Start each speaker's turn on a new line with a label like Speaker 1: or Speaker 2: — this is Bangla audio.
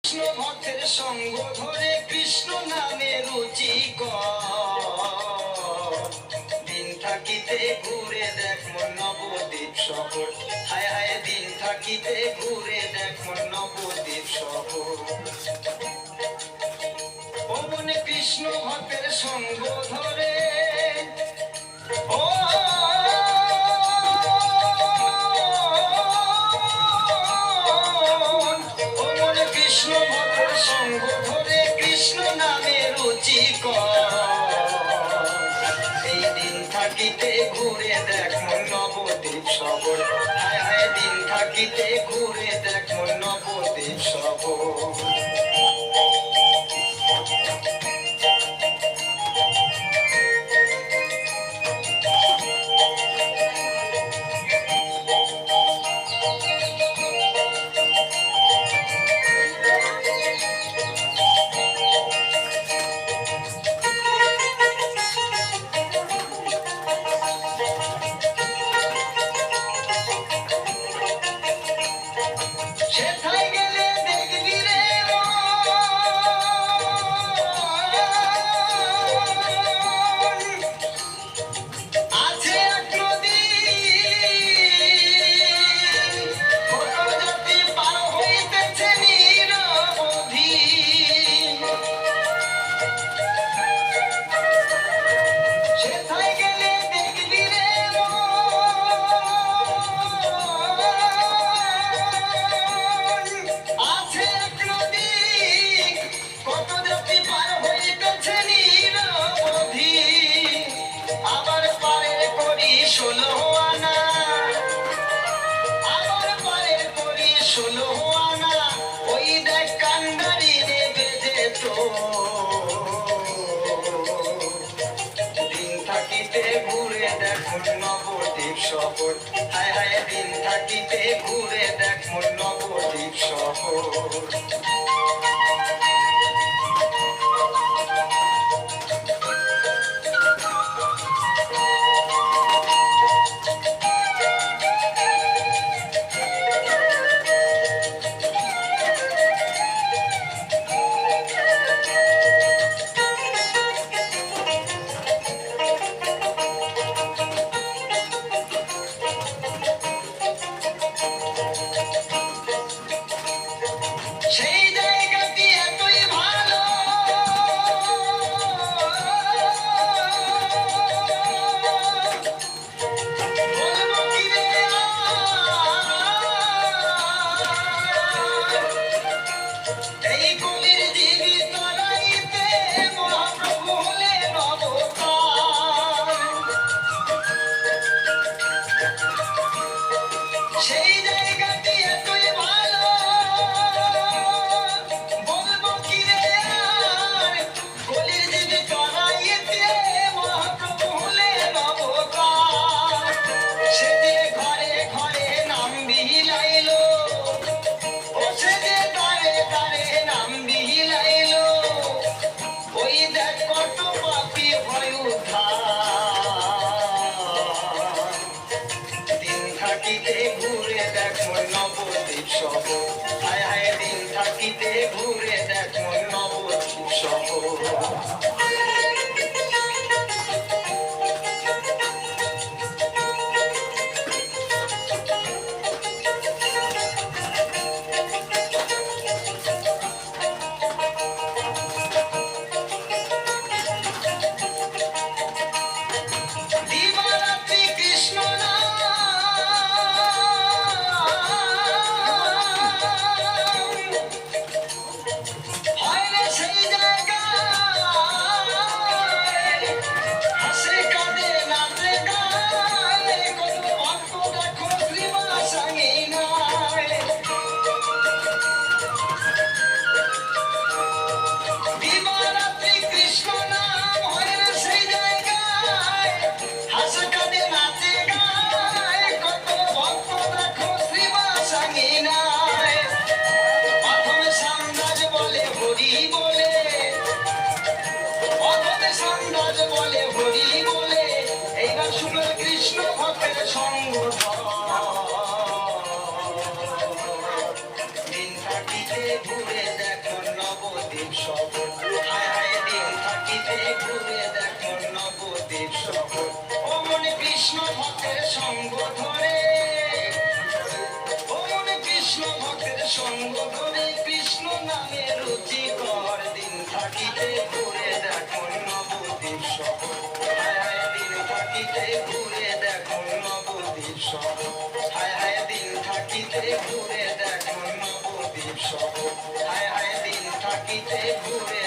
Speaker 1: কৃষ্ণ ভক্তের সঙ্গ ধরে কৃষ্ণ নামে রুচিকর দিন থাকিতে ঘুরে দেখ মন নবদ্বীপ শহর। হায় হায় দিন থাকিতে ঘুরে দেখ মন নবদ্বীপ শহর। ও মনে কৃষ্ণ ভক্তের সঙ্গ ধরে ও কৃষ্ণ ভক্তের সঙ্গ ধরে কৃষ্ণ নামে রুচিকর এই দিন থাকিতে ঘুরে দেখ মন নবদ্বীপ শহর। হায় হায় দিন থাকিতে ঘুরে দেখ মন নবদ্বীপ শহর। নবদ্বীপ শহর হায় হায় দিন থাকিতে ঘুরে দেখ মন নবদ্বীপ শহর। ঘুরে দেখ মন নবদ্বীপ শহর হায় হায় দিন থাকিতে ঘুরে দেখ মন নবদ্বীপ শহর। কৃষ্ণ ভক্তের সঙ্গ দিন থাকিতে ঘুরে দেখ শহর হায় হায় দিন থাকিতে ঘুরে দেখ মন নবদ্বীপ শহর ও মনে কৃষ্ণ ভক্তের সঙ্গ ধরে ও মনে কৃষ্ণ ভক্তের সঙ্গ ধরে কৃষ্ণ নামে রুচি কর দিন থাকিতে ঘুরে দেখ মন নবদ্বীপ শহর হায় হায় দিন থাকিতে ঘুরে দেখ মন নবদ্বীপ শহর হায় হায় দিন থাকিতে ঘুরে দেখ মন নবদ্বীপ শহর হায় হায় দিন থাকিতে ঘুরে